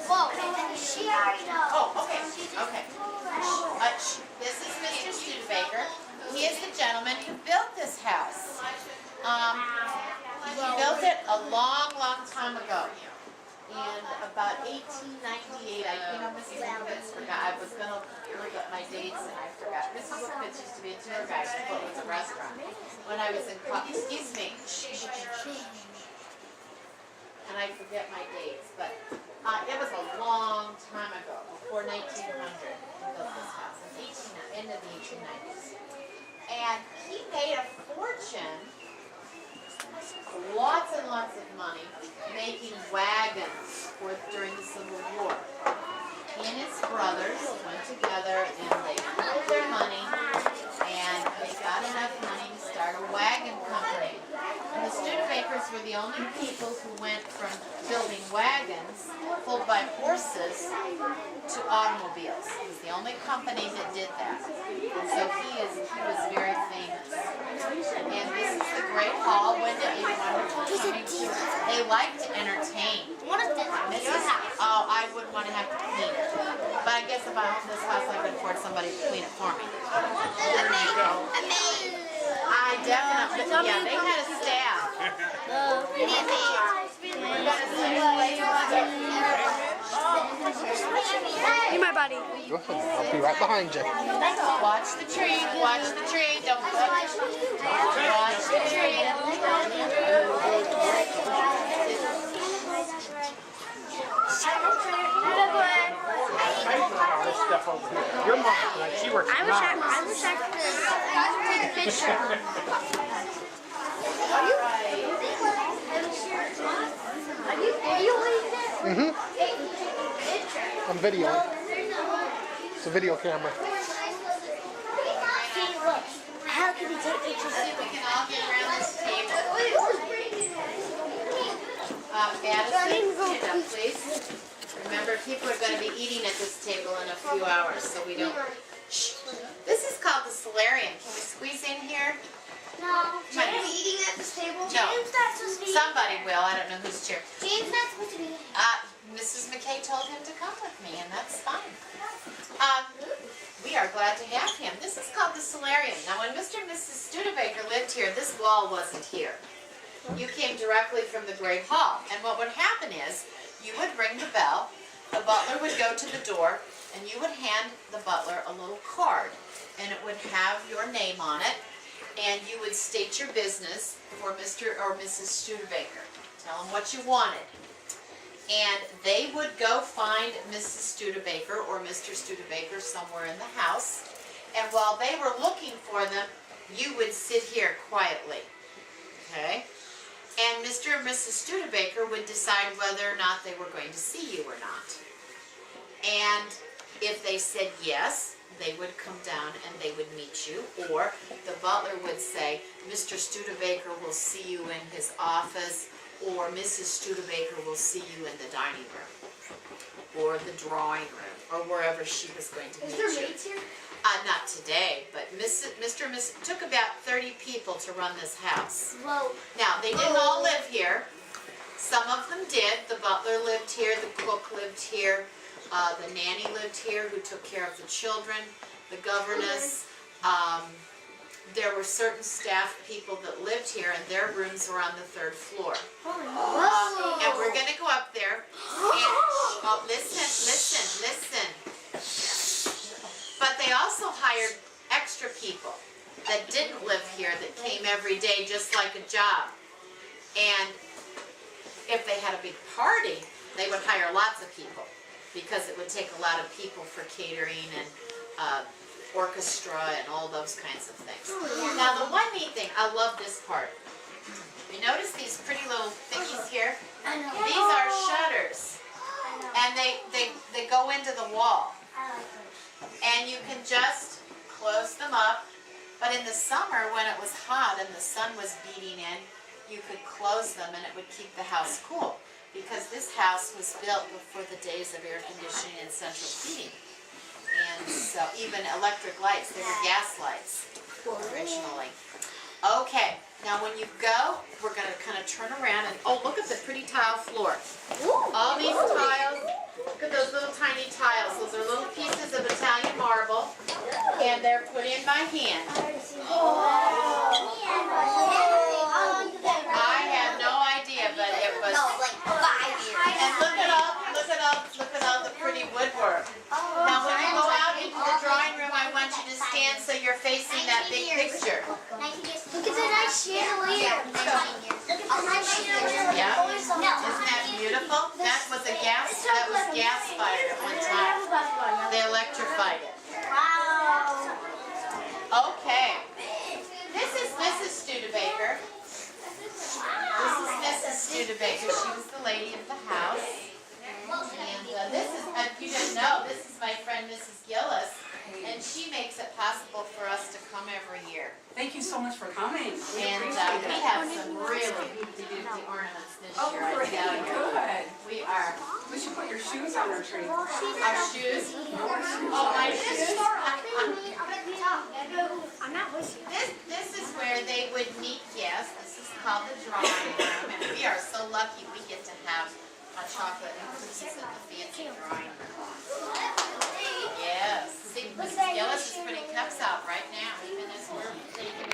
Whoa, she already knows. Oh, okay, okay. This is Mr. Studebaker. He is the gentleman who built this house. He built it a long, long time ago. In about 1898, Mrs. Lipkitz forgot. I was going to look at my dates and I forgot. Mrs. Lipkitz used to be a tour guide for what was a restaurant. When I was in college, excuse me. And I forget my dates, but it was a long time ago, before 1900, he built this house, in the 1890s. And he made a fortune, lots and lots of money, making wagons during the Civil War. He and his brothers went together and they pooled their money and they got enough money to start a wagon company. And the Studebakers were the only people who went from building wagons pulled by horses to automobiles. It was the only company that did that. And so he was very famous. And this is the Great Hall. When did they like to entertain. Oh, I wouldn't want to have to clean it. But I guess if I owned this house, I could afford somebody to clean it for me. I definitely, yeah, they had a staff. You're my buddy. Go ahead. I'll be right behind you. Watch the tree. Watch the tree. Don't watch the tree. Stuff over here. Your mom, she works. I wish I could take a picture. Are you videoing this? Mm-hmm. I'm videoing. It's a video camera. See, look. How can we take pictures? We can all get around this table. Madison, stand up, please. Remember, people are going to be eating at this table in a few hours, so we don't... Shh. This is called the solarium. Can we squeeze in here? No. James eating at this table? No. James not supposed to be. Somebody will. I don't know who's chair. James not supposed to be. Mrs. McKay told him to come with me, and that's fine. We are glad to have him. This is called the solarium. Now, when Mr. and Mrs. Studebaker lived here, this wall wasn't here. You came directly from the Great Hall, and what would happen is you would ring the bell, the butler would go to the door, and you would hand the butler a little card, and it would have your name on it, and you would state your business for Mr. or Mrs. Studebaker. Tell them what you wanted. And they would go find Mrs. Studebaker or Mr. Studebaker somewhere in the house, and while they were looking for them, you would sit here quietly, okay? And Mr. or Mrs. Studebaker would decide whether or not they were going to see you or not. And if they said yes, they would come down and they would meet you. Or the butler would say, Mr. Studebaker will see you in his office, or Mrs. Studebaker will see you in the dining room, or the drawing room, or wherever she was going to meet you. Is there maids here? Not today, but Mr. and Mrs. took about 30 people to run this house. Whoa. Now, they didn't all live here. Some of them did. The butler lived here, the cook lived here, the nanny lived here who took care of the children, the governess. There were certain staff people that lived here, and their rooms were on the 3rd floor. And we're going to go up there and, listen. But they also hired extra people that didn't live here, that came every day just like a job. And if they had a big party, they would hire lots of people, because it would take a lot of people for catering and orchestra and all those kinds of things. Now, the one neat thing, I love this part. You notice these pretty little thingies here? These are shutters, and they go into the wall. And you can just close them up, but in the summer when it was hot and the sun was beating in, you could close them and it would keep the house cool, because this house was built before the days of air conditioning and central heating. And so even electric lights, they were gas lights originally. Okay, now when you go, we're going to kind of turn around and, oh, look at the pretty tile floor. All these tiles, my hand. I have no idea, but it was. And look at all the pretty woodwork. Now, when you go out into the drawing room, I want you to stand so you're facing that big picture. Look at the nice chandelier. Yeah. Isn't that beautiful? That was gas fired at one time. They electrified it. Wow. Okay. This is Mrs. Studebaker. This is Mrs. Studebaker. She was the lady of the house. And this is, if you didn't know, this is my friend Mrs. Gillis. And she makes it possible for us to come every year. Thank you so much for coming. And we have some really beauty ornaments this year, I tell you. Good. We are. We should put your shoes on our tree. Our shoes? Oh, my shoes? I'm not listening. This is where they would meet guests. This is called the drawing room. And we are so lucky we get to have a chocolate and cookies at the fancy drawing room. Yes. See, Mrs. Gillis is putting cups out right now, even as we're taking.